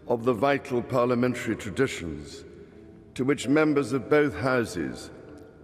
of the vital parliamentary traditions to which members of both houses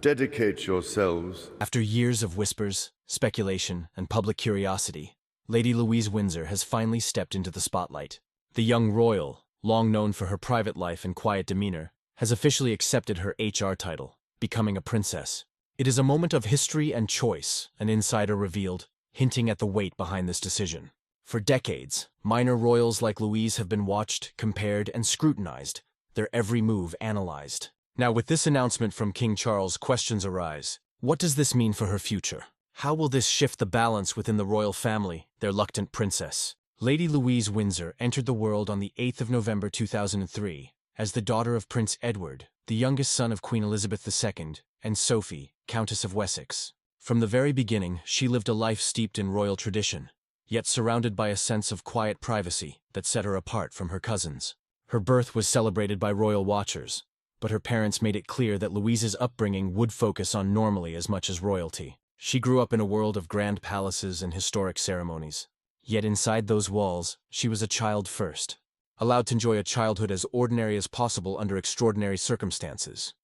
dedicate yourselves. After years of whispers, speculation, and public curiosity, Lady Louise Windsor has finally stepped into the spotlight. The young royal, long known for her private life and quiet demeanor, has officially accepted her HR title, becoming a princess. It is a moment of history and choice, an insider revealed, hinting at the weight behind this decision. For decades, minor royals like Louise have been watched, compared, and scrutinized, their every move analyzed. Now, with this announcement from King Charles, questions arise. What does this mean for her future? How will this shift the balance within the royal family, their reluctant princess? Lady Louise Windsor entered the world on the 8th of November 2003 as the daughter of Prince Edward, the youngest son of Queen Elizabeth II, and Sophie, Countess of Wessex. From the very beginning, she lived a life steeped in royal tradition, yet surrounded by a sense of quiet privacy that set her apart from her cousins. Her birth was celebrated by royal watchers, but her parents made it clear that Louise's upbringing would focus on normalcy as much as royalty. She grew up in a world of grand palaces and historic ceremonies. Yet inside those walls, she was a child first, allowed to enjoy a childhood as ordinary as possible under extraordinary circumstances.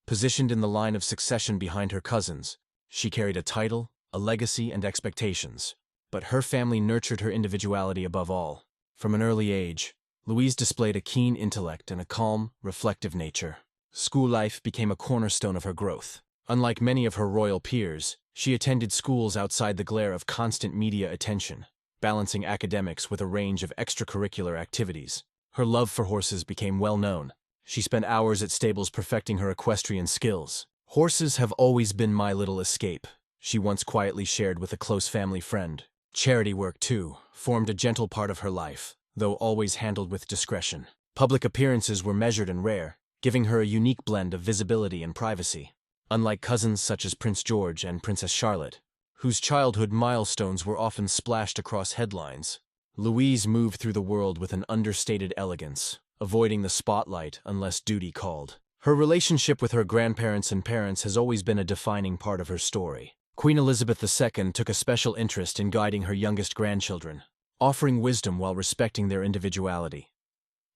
Positioned in the line of succession behind her cousins, she carried a title, a legacy, and expectations. But her family nurtured her individuality above all. From an early age, Louise displayed a keen intellect and a calm, reflective nature. School life became a cornerstone of her growth. Unlike many of her royal peers, she attended schools outside the glare of constant media attention, balancing academics with a range of extracurricular activities. Her love for horses became well known. She spent hours at stables perfecting her equestrian skills. "Horses have always been my little escape," she once quietly shared with a close family friend. Charity work, too, formed a gentle part of her life, though always handled with discretion. Public appearances were measured and rare, giving her a unique blend of visibility and privacy. Unlike cousins such as Prince George and Princess Charlotte, whose childhood milestones were often splashed across headlines, Louise moved through the world with an understated elegance, avoiding the spotlight unless duty called. Her relationship with her grandparents and parents has always been a defining part of her story. Queen Elizabeth II took a special interest in guiding her youngest grandchildren, offering wisdom while respecting their individuality.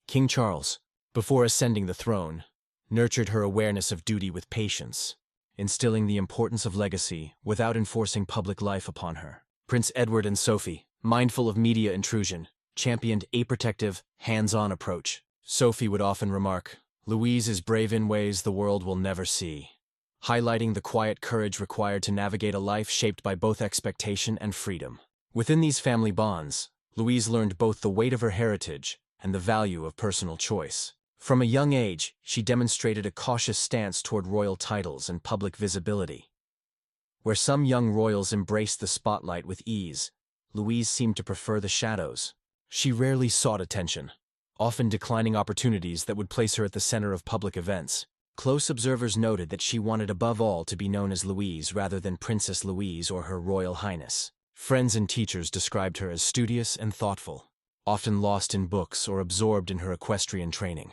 King Charles, before ascending the throne, nurtured her awareness of duty with patience, instilling the importance of legacy without enforcing public life upon her. Prince Edward and Sophie, mindful of media intrusion, championed a protective, hands-on approach. Sophie would often remark, "Louise is brave in ways the world will never see," highlighting the quiet courage required to navigate a life shaped by both expectation and freedom. Within these family bonds, Louise learned both the weight of her heritage and the value of personal choice. From a young age, she demonstrated a cautious stance toward royal titles and public visibility. Where some young royals embraced the spotlight with ease, Louise seemed to prefer the shadows. She rarely sought attention, often declining opportunities that would place her at the center of public events. Close observers noted that she wanted above all to be known as Louise rather than Princess Louise or Her Royal Highness. Friends and teachers described her as studious and thoughtful, often lost in books or absorbed in her equestrian training.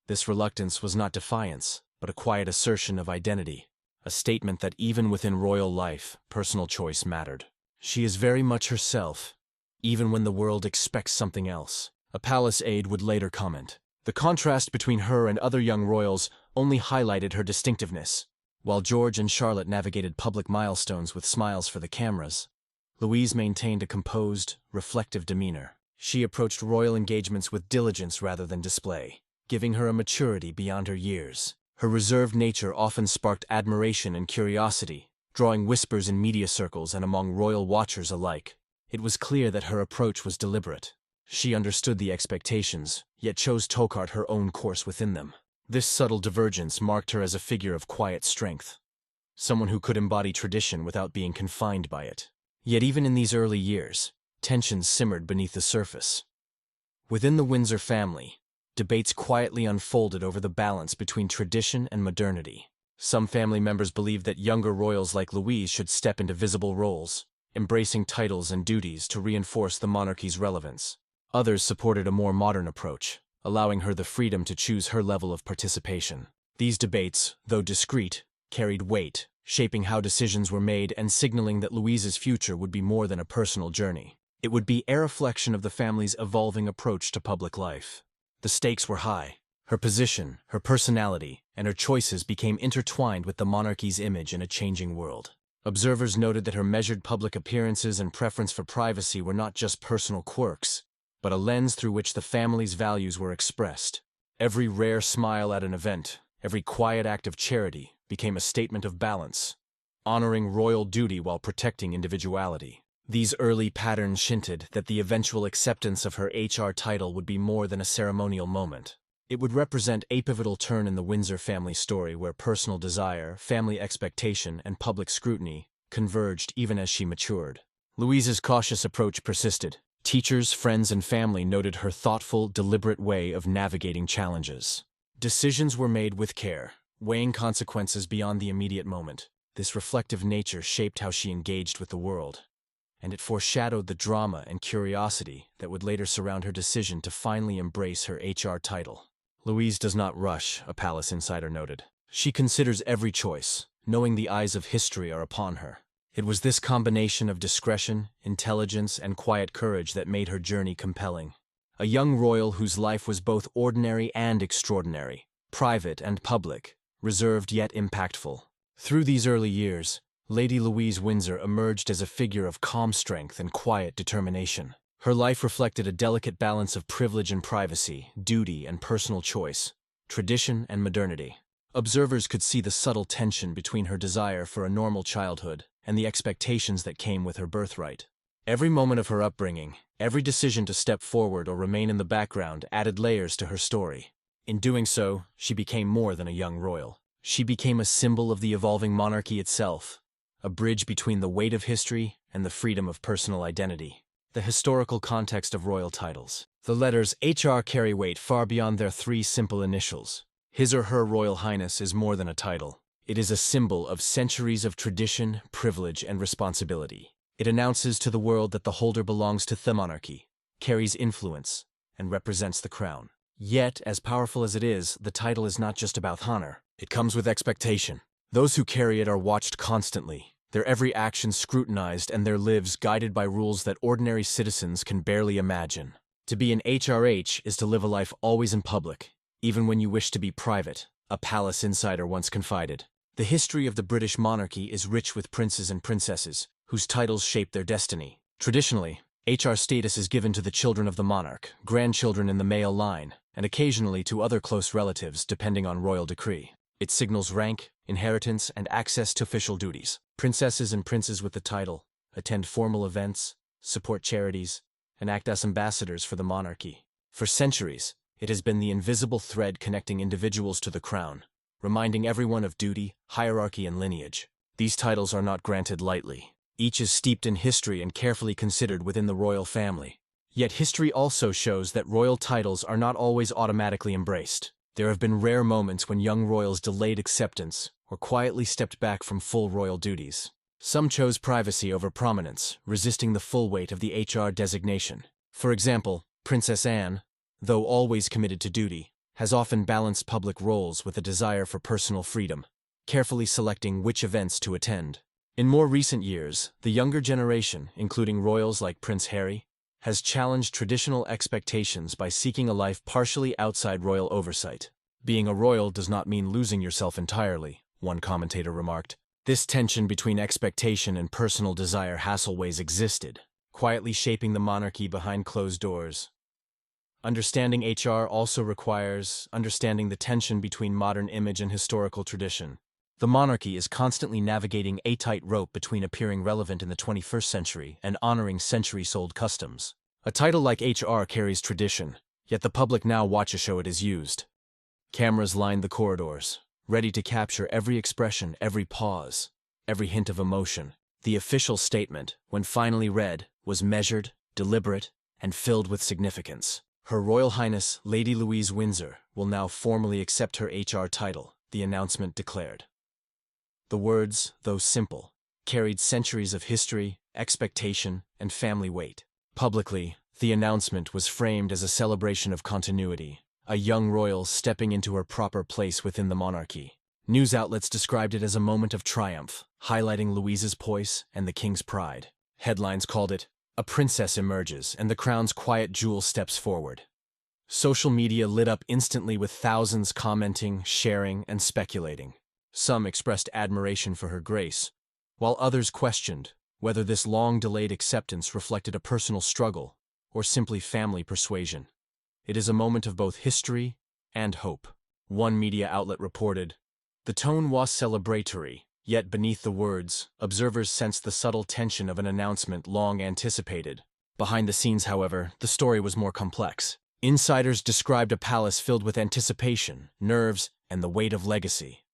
This reluctance was not defiance, but a quiet assertion of identity, a statement that even within royal life, personal choice mattered. She is very much herself, even when the world expects something else. A palace aide would later comment, "The contrast between her and other young royals only highlighted her distinctiveness." While George and Charlotte navigated public milestones with smiles for the cameras, Louise maintained a composed, reflective demeanor. She approached royal engagements with diligence rather than display, giving her a maturity beyond her years. Her reserved nature often sparked admiration and curiosity, drawing whispers in media circles and among royal watchers alike. It was clear that her approach was deliberate. She understood the expectations, yet chose to chart her own course within them. This subtle divergence marked her as a figure of quiet strength, someone who could embody tradition without being confined by it. Yet even in these early years, tensions simmered beneath the surface. Within the Windsor family, debates quietly unfolded over the balance between tradition and modernity. Some family members believed that younger royals like Louise should step into visible roles, embracing titles and duties to reinforce the monarchy's relevance. Others supported a more modern approach, allowing her the freedom to choose her level of participation. These debates, though discreet, carried weight, shaping how decisions were made and signaling that Louise's future would be more than a personal journey. It would be a reflection of the family's evolving approach to public life. The stakes were high. Her position, her personality, and her choices became intertwined with the monarchy's image in a changing world. Observers noted that her measured public appearances and preference for privacy were not just personal quirks, but a lens through which the family's values were expressed. Every rare smile at an event, every quiet act of charity, became a statement of balance, honoring royal duty while protecting individuality. These early patterns hinted that the eventual acceptance of her HR title would be more than a ceremonial moment. It would represent a pivotal turn in the Windsor family story where personal desire, family expectation, and public scrutiny converged even as she matured. Louise's cautious approach persisted. Teachers, friends, and family noted her thoughtful, deliberate way of navigating challenges. Decisions were made with care, weighing consequences beyond the immediate moment. This reflective nature shaped how she engaged with the world, and it foreshadowed the drama and curiosity that would later surround her decision to finally embrace her HR title. Louise does not rush, a palace insider noted. She considers every choice, knowing the eyes of history are upon her. It was this combination of discretion, intelligence, and quiet courage that made her journey compelling. A young royal whose life was both ordinary and extraordinary, private and public, reserved yet impactful. Through these early years, Lady Louise Windsor emerged as a figure of calm strength and quiet determination. Her life reflected a delicate balance of privilege and privacy, duty and personal choice, tradition and modernity. Observers could see the subtle tension between her desire for a normal childhood and the expectations that came with her birthright. Every moment of her upbringing, every decision to step forward or remain in the background added layers to her story. In doing so, she became more than a young royal. She became a symbol of the evolving monarchy itself, a bridge between the weight of history and the freedom of personal identity. The historical context of royal titles. The letters HR carry weight far beyond their three simple initials. His or Her Royal Highness is more than a title. It is a symbol of centuries of tradition, privilege, and responsibility. It announces to the world that the holder belongs to the monarchy, carries influence, and represents the crown. Yet, as powerful as it is, the title is not just about honor. It comes with expectation. Those who carry it are watched constantly, their every action scrutinized and their lives guided by rules that ordinary citizens can barely imagine. To be an HRH is to live a life always in public, even when you wish to be private, a palace insider once confided. The history of the British monarchy is rich with princes and princesses, whose titles shape their destiny. Traditionally, HR status is given to the children of the monarch, grandchildren in the male line, and occasionally to other close relatives depending on royal decree. It signals rank, inheritance, and access to official duties. Princesses and princes with the title attend formal events, support charities, and act as ambassadors for the monarchy. For centuries, it has been the invisible thread connecting individuals to the crown, reminding everyone of duty, hierarchy, and lineage. These titles are not granted lightly. Each is steeped in history and carefully considered within the royal family. Yet history also shows that royal titles are not always automatically embraced. There have been rare moments when young royals delayed acceptance or quietly stepped back from full royal duties. Some chose privacy over prominence, resisting the full weight of the HR designation. For example, Princess Anne, though always committed to duty, has often balanced public roles with a desire for personal freedom, carefully selecting which events to attend. In more recent years, the younger generation, including royals like Prince Harry, has challenged traditional expectations by seeking a life partially outside royal oversight. Being a royal does not mean losing yourself entirely, one commentator remarked. This tension between expectation and personal desire has always existed, quietly shaping the monarchy behind closed doors. Understanding HR also requires understanding the tension between modern image and historical tradition. The monarchy is constantly navigating a tightrope between appearing relevant in the 21st century and honoring centuries-old customs. A title like HR carries tradition, yet the public now watch a show it is used. Cameras line the corridors, ready to capture every expression, every pause, every hint of emotion. The official statement, when finally read, was measured, deliberate, and filled with significance. Her Royal Highness Lady Louise Windsor will now formally accept her HR title, the announcement declared. The words, though simple, carried centuries of history, expectation, and family weight. Publicly, the announcement was framed as a celebration of continuity, a young royal stepping into her proper place within the monarchy. News outlets described it as a moment of triumph, highlighting Louise's poise and the king's pride. Headlines called it A princess emerges, and the crown's quiet jewel steps forward. Social media lit up instantly with thousands commenting, sharing, and speculating. Some expressed admiration for her grace, while others questioned whether this long-delayed acceptance reflected a personal struggle or simply family persuasion. It is a moment of both history and hope. One media outlet reported, "The tone was celebratory, yet beneath the words, observers sensed the subtle tension of an announcement long anticipated." Behind the scenes, however, the story was more complex. Insiders described a palace filled with anticipation, nerves, and the weight of legacy.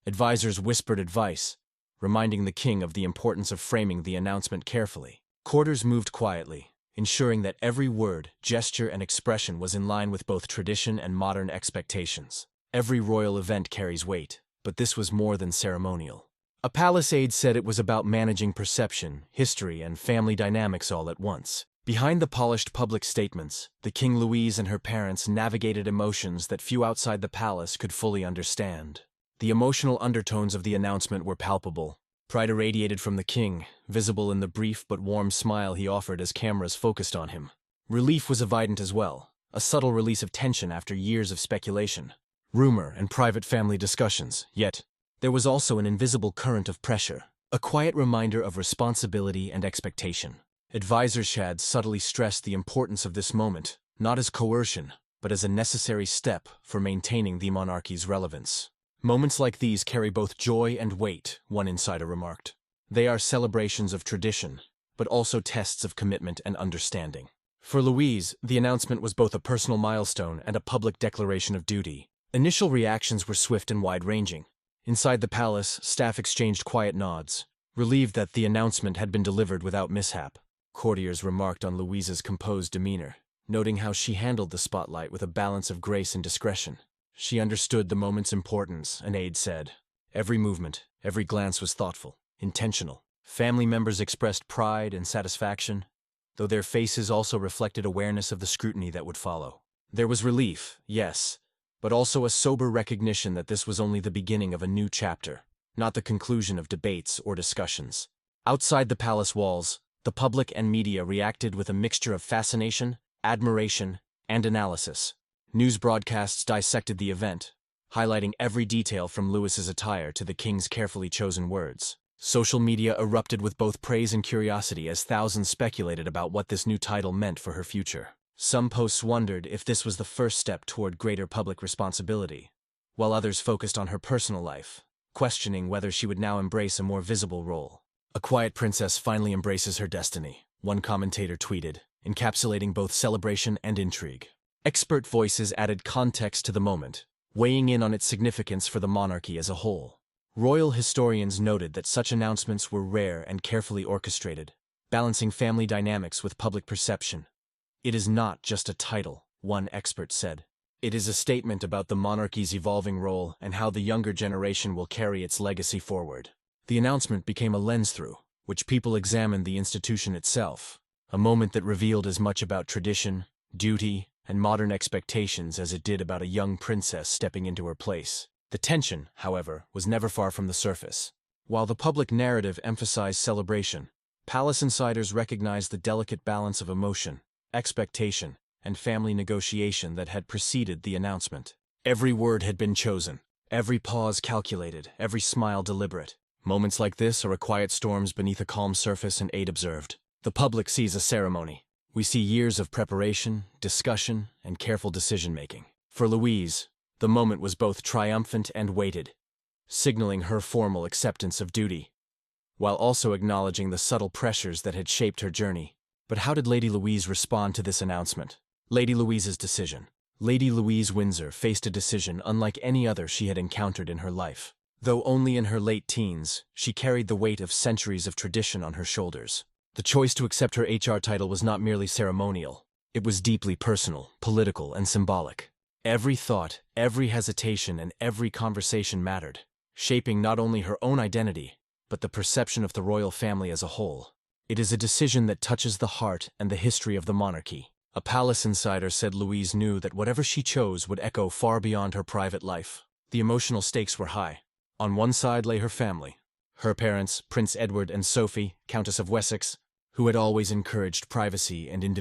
Advisors whispered advice, reminding the king of the importance of framing the announcement carefully. Courtiers moved quietly, ensuring that every word, gesture, and expression was in line with both tradition and modern expectations. Every royal event carries weight, but this was more than ceremonial. A palace aide said it was about managing perception, history, and family dynamics all at once. Behind the polished public statements, the King Louise and her parents navigated emotions that few outside the palace could fully understand. The emotional undertones of the announcement were palpable. Pride irradiated from the king, visible in the brief but warm smile he offered as cameras focused on him. Relief was evident as well, a subtle release of tension after years of speculation, rumor, and private family discussions. Yet, there was also an invisible current of pressure, a quiet reminder of responsibility and expectation. Advisors had subtly stressed the importance of this moment, not as coercion, but as a necessary step for maintaining the monarchy's relevance. "Moments like these carry both joy and weight," one insider remarked. "They are celebrations of tradition, but also tests of commitment and understanding." For Louise, the announcement was both a personal milestone and a public declaration of duty. Initial reactions were swift and wide-ranging. Inside the palace, staff exchanged quiet nods, relieved that the announcement had been delivered without mishap. Courtiers remarked on Louise's composed demeanor, noting how she handled the spotlight with a balance of grace and discretion. She understood the moment's importance, an aide said. Every movement, every glance was thoughtful, intentional. Family members expressed pride and satisfaction, though their faces also reflected awareness of the scrutiny that would follow. There was relief, yes, but also a sober recognition that this was only the beginning of a new chapter, not the conclusion of debates or discussions. Outside the palace walls, the public and media reacted with a mixture of fascination, admiration, and analysis. News broadcasts dissected the event, highlighting every detail from Louis's attire to the king's carefully chosen words. Social media erupted with both praise and curiosity as thousands speculated about what this new title meant for her future. Some posts wondered if this was the first step toward greater public responsibility, while others focused on her personal life, questioning whether she would now embrace a more visible role. "A quiet princess finally embraces her destiny," one commentator tweeted, encapsulating both celebration and intrigue. Expert voices added context to the moment, weighing in on its significance for the monarchy as a whole. Royal historians noted that such announcements were rare and carefully orchestrated, balancing family dynamics with public perception. "It is not just a title," one expert said. "It is a statement about the monarchy's evolving role and how the younger generation will carry its legacy forward." The announcement became a lens through which people examined the institution itself, a moment that revealed as much about tradition, duty, and modern expectations as it did about a young princess stepping into her place. The tension, however, was never far from the surface. While the public narrative emphasized celebration, palace insiders recognized the delicate balance of emotion, expectation, and family negotiation that had preceded the announcement. Every word had been chosen, every pause calculated, every smile deliberate. Moments like this are a quiet storms beneath a calm surface, and aide observed. The public sees a ceremony. We see years of preparation, discussion, and careful decision-making. For Louise, the moment was both triumphant and weighted, signaling her formal acceptance of duty, while also acknowledging the subtle pressures that had shaped her journey. But how did Lady Louise respond to this announcement? Lady Louise's decision. Lady Louise Windsor faced a decision unlike any other she had encountered in her life. Though only in her late teens, she carried the weight of centuries of tradition on her shoulders. The choice to accept her HR title was not merely ceremonial. It was deeply personal, political, and symbolic. Every thought, every hesitation, and every conversation mattered, shaping not only her own identity, but the perception of the royal family as a whole. It is a decision that touches the heart and the history of the monarchy. A palace insider said Louise knew that whatever she chose would echo far beyond her private life. The emotional stakes were high. On one side lay her family, her parents, Prince Edward and Sophie, Countess of Wessex, who had always encouraged privacy and individuality.